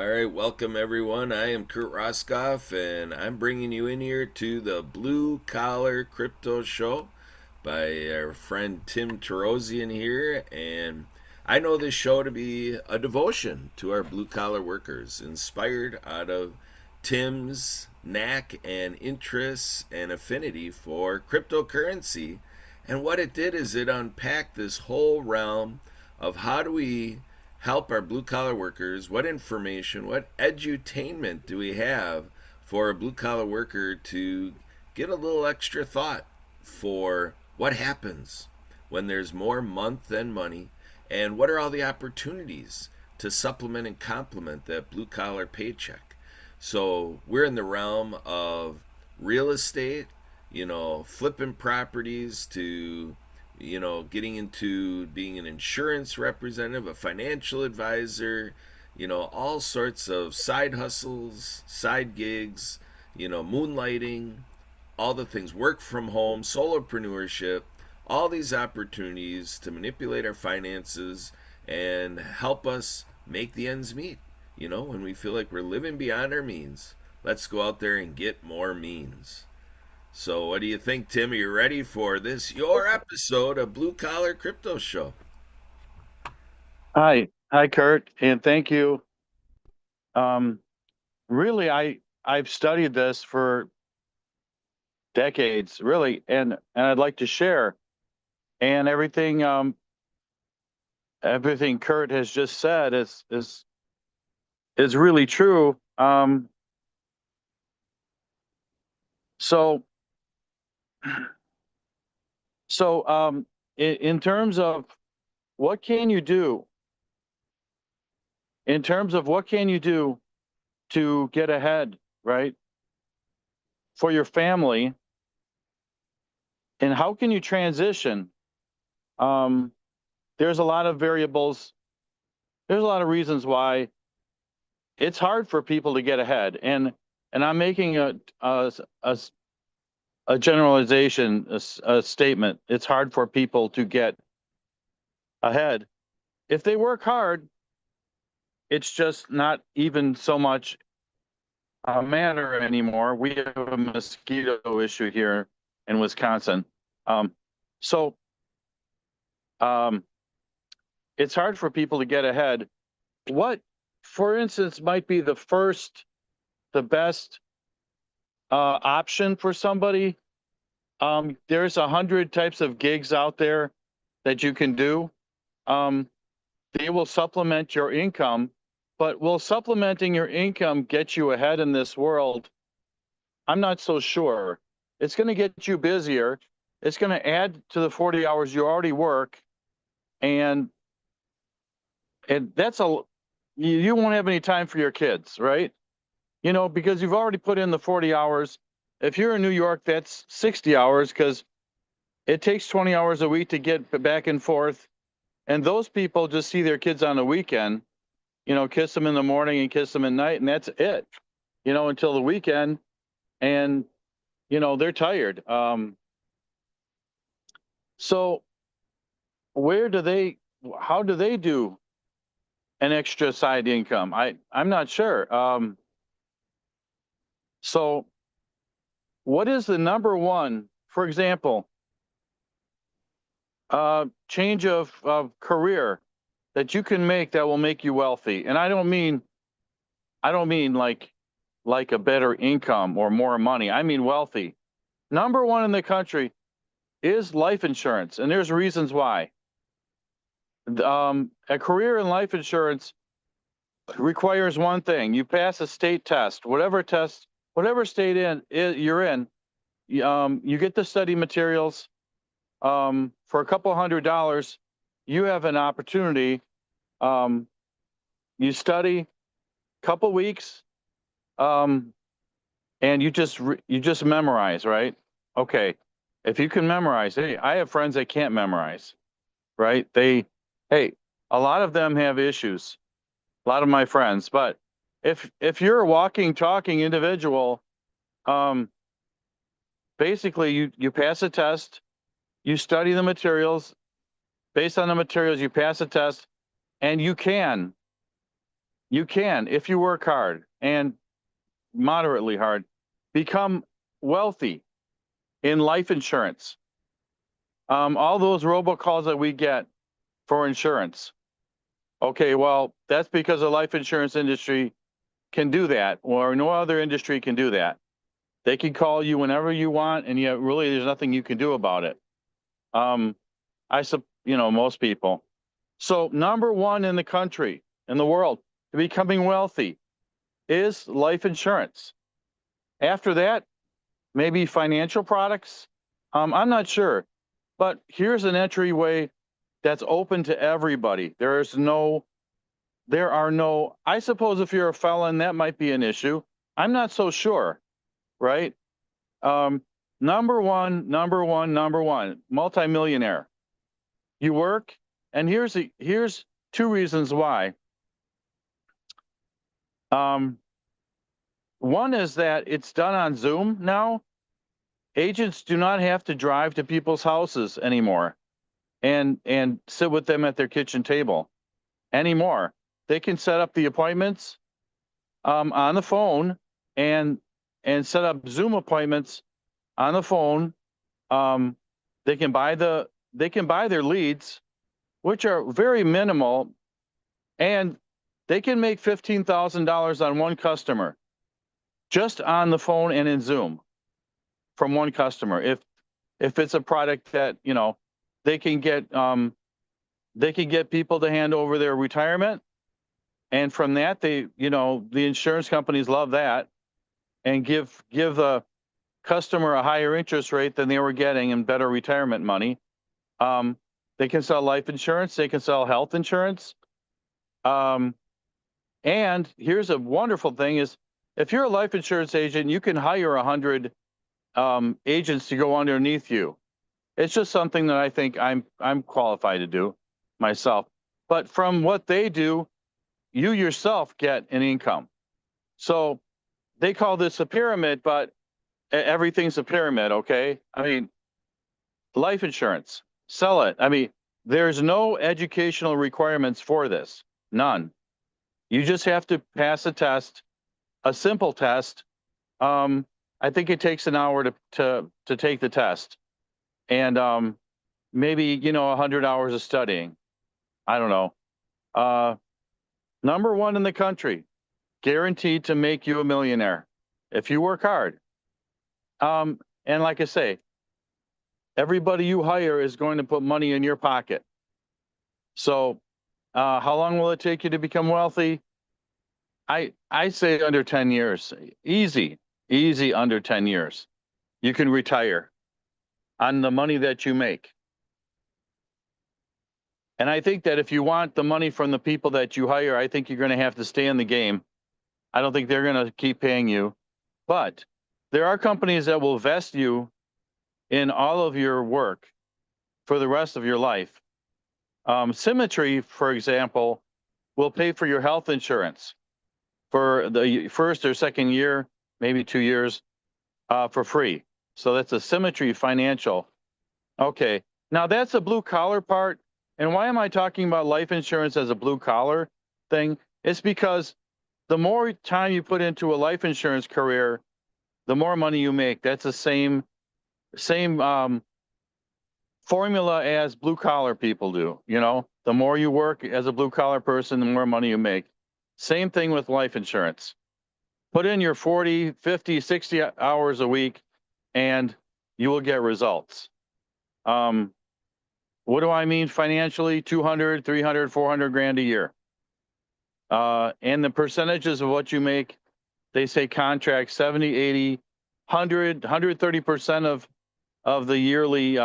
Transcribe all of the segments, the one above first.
All right, welcome everyone. I am Kurt Roskopf, and I'm bringing you in here to the Blue Collar Crypto Show by our friend Tim Torosian here. And I know this show to be a devotion to our blue collar workers, inspired out of Tim's knack and interests and affinity for cryptocurrency. And what it did is it unpacked this whole realm of how do we help our blue collar workers, what information, what edutainment do we have for a blue collar worker to get a little extra thought for what happens when there's more month than money, and what are all the opportunities to supplement and complement that blue collar paycheck. So we're in the realm of real estate, flipping properties to getting into being an insurance representative, a financial advisor, all sorts of side hustles, side gigs, moonlighting, all the things, work from home, solopreneurship, all these opportunities to manipulate our finances and help us make the ends meet. When we feel like we're living beyond our means, let's go out there and get more means. So, what do you think, Tim? Are you ready for this, your episode of Blue Collar Crypto Show? Hi, Kurt, and thank you. Um, really, I've studied this for decades, really, and I'd like to share. And everything Kurt has just said is really true. So in terms of what can you do, in terms of what can you do to get ahead, right, for your family, and how can you transition? Um, there's a lot of variables. There's a lot of reasons why it's hard for people to get ahead, and I'm making a generalization, a statement. It's hard for people to get ahead. If they work hard, it's just not even so much a matter anymore. We have a mosquito issue here in Wisconsin. Um, so um, it's hard for people to get ahead. What, for instance, might be the best option for somebody? There's 100 types of gigs out there that you can do. Um, they will supplement your income, but will supplementing your income get you ahead in this world? I'm not so sure. It's going to get you busier. It's going to add to the 40 hours you already work, and that's you won't have any time for your kids, right? Because you've already put in the 40 hours. If you're in New York, that's 60 hours because it takes 20 hours a week to get back and forth. And those people just see their kids on the weekend, kiss them in the morning and kiss them at night, and that's it, until the weekend. And, they're tired. So how do they do an extra side income? I'm not sure. So what is the number one, for example, change of career that you can make that will make you wealthy? And I don't mean like a better income or more money. I mean wealthy. Number one in the country is life insurance, and there's reasons why. A career in life insurance requires one thing: you pass a state test, whatever state you're in. You get the study materials. For a couple $100, you have an opportunity. You study a couple weeks, and you just memorize, right? Okay, if you can memorize, hey, I have friends that can't memorize, right? Hey, a lot of them have issues. A lot of my friends, but if you're a walking, talking individual, um, basically you pass a test, you study the materials. Based on the materials, you pass a test, and you can you can, if you work hard and moderately hard, become wealthy in life insurance. All those robocalls that we get for insurance. Okay, well, that's because the life insurance industry can do that, or no other industry can do that. They can call you whenever you want, and yet really there's nothing you can do about it. Most people. So number one in the country, in the world, to becoming wealthy is life insurance. After that, maybe financial products. I'm not sure, but here's an entryway that's open to everybody. There are no, I suppose if you're a felon, that might be an issue. I'm not so sure, right? Number one, multimillionaire. You work, and here's two reasons why. One is that it's done on Zoom now. Agents do not have to drive to people's houses anymore and sit with them at their kitchen table anymore. They can set up the appointments on the phone and set up Zoom appointments on the phone. They can buy their leads, which are very minimal, and they can make $15,000 on one customer just on the phone and in Zoom from one customer. If it's a product that, they can get people to hand over their retirement, and from that the insurance companies love that and give the customer a higher interest rate than they were getting and better retirement money. They can sell life insurance, they can sell health insurance. And here's a wonderful thing is, if you're a life insurance agent, you can hire 100 agents to go underneath you. It's just something that I think I'm qualified to do myself. But from what they do, you yourself get an income. So they call this a pyramid, but everything's a pyramid, okay? I mean, life insurance, sell it. I mean, there's no educational requirements for this, none. You just have to pass a test, a simple test. I think it takes an hour to take the test, and maybe 100 hours of studying. I don't know. Number one in the country, guaranteed to make you a millionaire if you work hard. And like I say, everybody you hire is going to put money in your pocket. So how long will it take you to become wealthy? I say under 10 years. Easy under 10 years. You can retire on the money that you make. And I think that if you want the money from the people that you hire, I think you're going to have to stay in the game. I don't think they're going to keep paying you. But there are companies that will vest you in all of your work for the rest of your life. Symmetry, for example, will pay for your health insurance for the first or second year, maybe 2 years, for free. So that's a Symmetry Financial. Okay, now that's a blue collar part. And why am I talking about life insurance as a blue collar thing? It's because the more time you put into a life insurance career, the more money you make. That's the same formula as blue collar people do. The more you work as a blue collar person, the more money you make. Same thing with life insurance. Put in your 40, 50, 60 hours a week and you will get results. What do I mean financially? 200, 300, 400 grand a year. And the percentages of what you make, they say contract 70, 80, 100, 130% of the yearly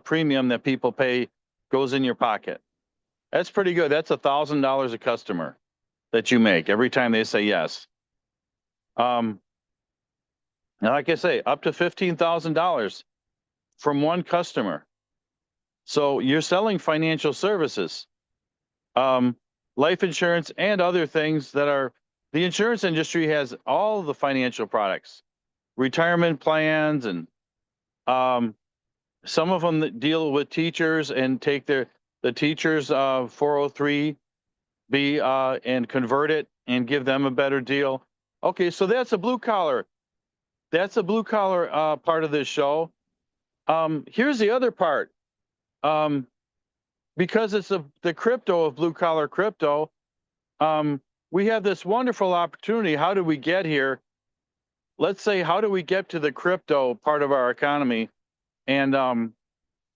premium that people pay goes in your pocket. That's pretty good. That's $1,000 a customer that you make every time they say yes. Now, like I say, up to $15,000 from one customer. So you're selling financial services, life insurance, and other things that are, the insurance industry has all the financial products, retirement plans, and some of them that deal with teachers and take the teachers' 403B and convert it and give them a better deal. Okay, so that's a blue collar. That's a blue collar part of this show. Here's the other part. Because it's the crypto of blue collar crypto, we have this wonderful opportunity. How do we get here? Let's say, how do we get to the crypto part of our economy? And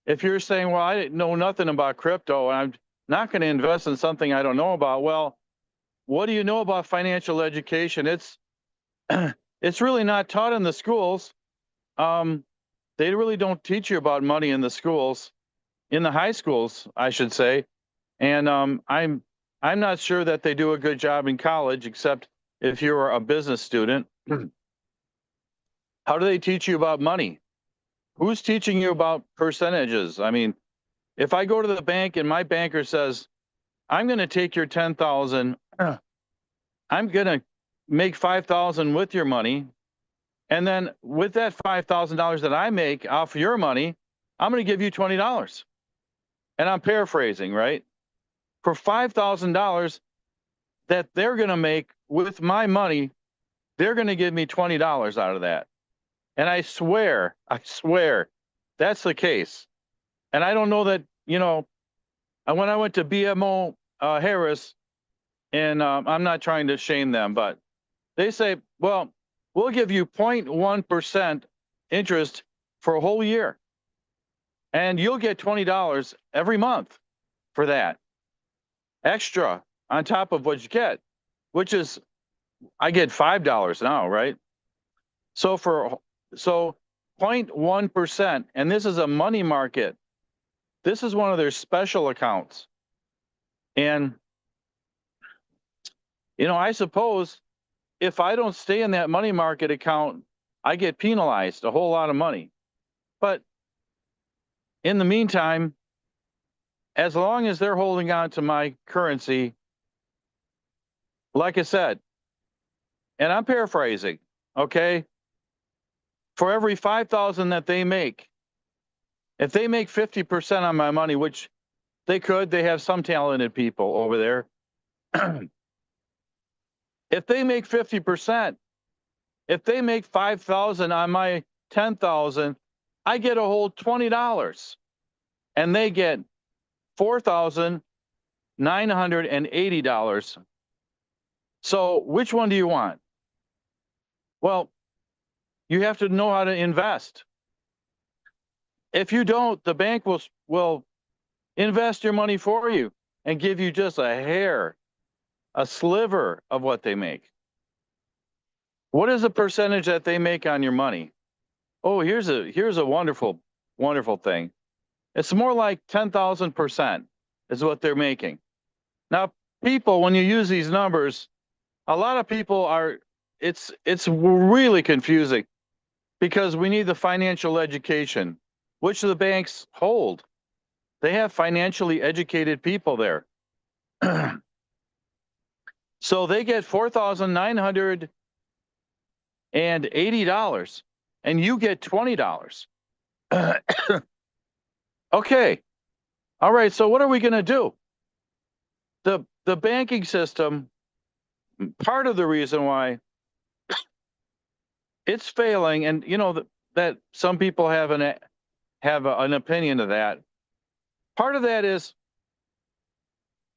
if you're saying, well, I know nothing about crypto and I'm not going to invest in something I don't know about, well, what do you know about financial education? It's it's really not taught in the schools. They really don't teach you about money in the schools, in the high schools, I should say. And I'm not sure that they do a good job in college, except if you're a business student. How do they teach you about money? Who's teaching you about percentages? I mean, if I go to the bank and my banker says, I'm going to take your 10,000, I'm going to make 5,000 with your money. And then with that $5,000 that I make off your money, I'm going to give you $20. And I'm paraphrasing, right? For $5,000 that they're going to make with my money, they're going to give me $20 out of that. And I swear, that's the case. And I don't know that, when I went to BMO Harris, and I'm not trying to shame them, but they say, well, we'll give you 0.1% interest for a whole year. And you'll get $20 every month for that. Extra on top of what you get, which is, I get $5 now, right? So 0.1%, and this is a money market. This is one of their special accounts. And, I suppose if I don't stay in that money market account, I get penalized a whole lot of money. But in the meantime, as long as they're holding on to my currency, like I said, and I'm paraphrasing, okay? For every 5,000 that they make, if they make 50% on my money, which they could, they have some talented people over there. If they make 50%, if they make 5,000 on my 10,000, I get a whole $20, and they get $4,980. So which one do you want? Well, you have to know how to invest. If you don't, the bank will invest your money for you and give you just a hair, a sliver of what they make. What is the percentage that they make on your money? Oh, here's a wonderful, wonderful thing. It's more like 10,000% is what they're making. Now, people, when you use these numbers, a lot of people it's really confusing because we need the financial education, which the banks hold. They have financially educated people there. So they get $4,980, and you get $20. Okay. All right. So what are we going to do? The banking system, part of the reason why it's failing, and that some people have an opinion of that. Part of that is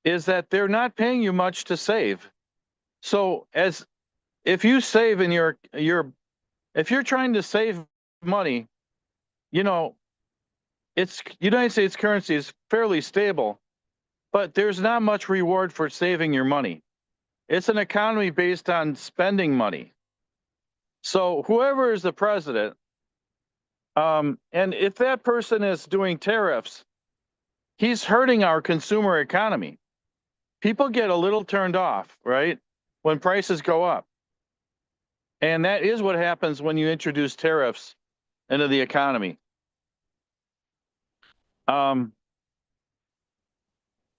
that they're not paying you much to save. So if you save in if you're trying to save money, it's United States currency is fairly stable, but there's not much reward for saving your money. It's an economy based on spending money. So whoever is the president, and if that person is doing tariffs, he's hurting our consumer economy. People get a little turned off, right, when prices go up. And that is what happens when you introduce tariffs into the economy. And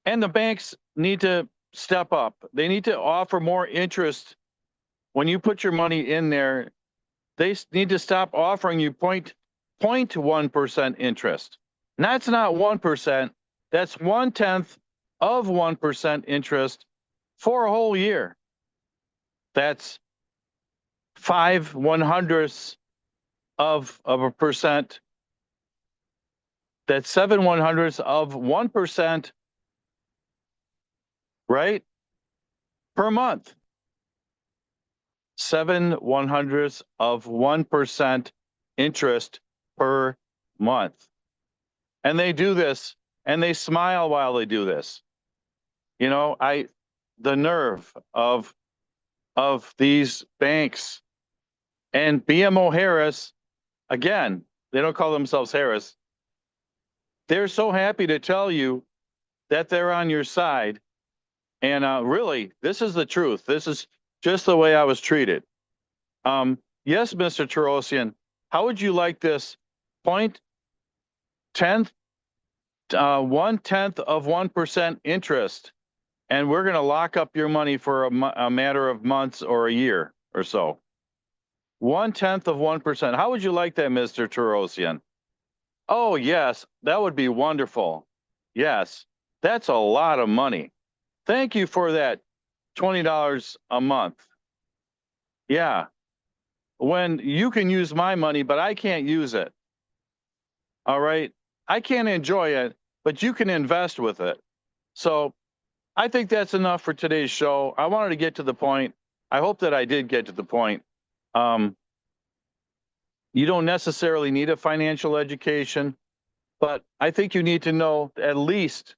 the banks need to step up. They need to offer more interest. When you put your money in there, they need to stop offering you 0.1% interest. And that's not 1%. That's 1/10 of 1% interest for a whole year. That's 5/100ths of a percent. That's 7/100ths of 1%, right? Per month. 7/100ths of 1% interest per month. And they do this and they smile while they do this. You know, the nerve of these banks and BMO Harris, again, they don't call themselves Harris. They're so happy to tell you that they're on your side. And really, this is the truth. This is just the way I was treated. Yes, Mr. Torosian, how would you like this? 1/10 of 1% interest, and we're going to lock up your money for a matter of months or a year or so. 1/10 of 1%. How would you like that, Mr. Torosian? Oh, yes, that would be wonderful. Yes, that's a lot of money. Thank you for that $20 a month. Yeah, when you can use my money, but I can't use it. All right, I can't enjoy it, but you can invest with it. So I think that's enough for today's show. I wanted to get to the point. I hope that I did get to the point. You don't necessarily need a financial education, but I think you need to know at least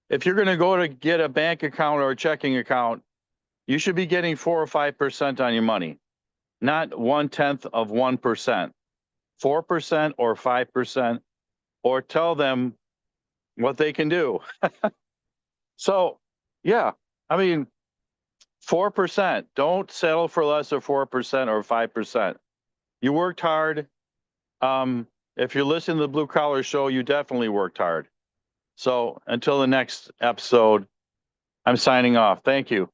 if you're going to go to get a bank account or a checking account, you should be getting 4 or 5% on your money, not 1/10 of 1%, 4% or 5%, or tell them what they can do. So, yeah, I mean, 4%. Don't settle for less than 4% or 5%. You worked hard. If you're listening to the Blue Collar Show, you definitely worked hard. So until the next episode, I'm signing off. Thank you.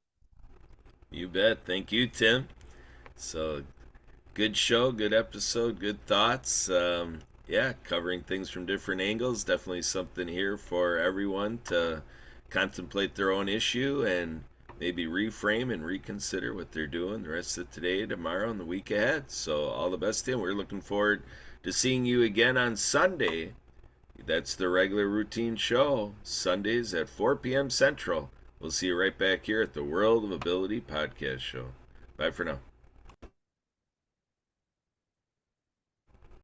You bet. Thank you, Tim. So, good show, good episode, good thoughts. Yeah, covering things from different angles. Definitely something here for everyone to contemplate their own issue and maybe reframe and reconsider what they're doing the rest of today, tomorrow, and the week ahead. So, all the best, Tim. We're looking forward to seeing you again on Sunday. That's the regular routine show, Sundays at 4 p.m. Central. We'll see you right back here at the World of Ability podcast show. Bye for now.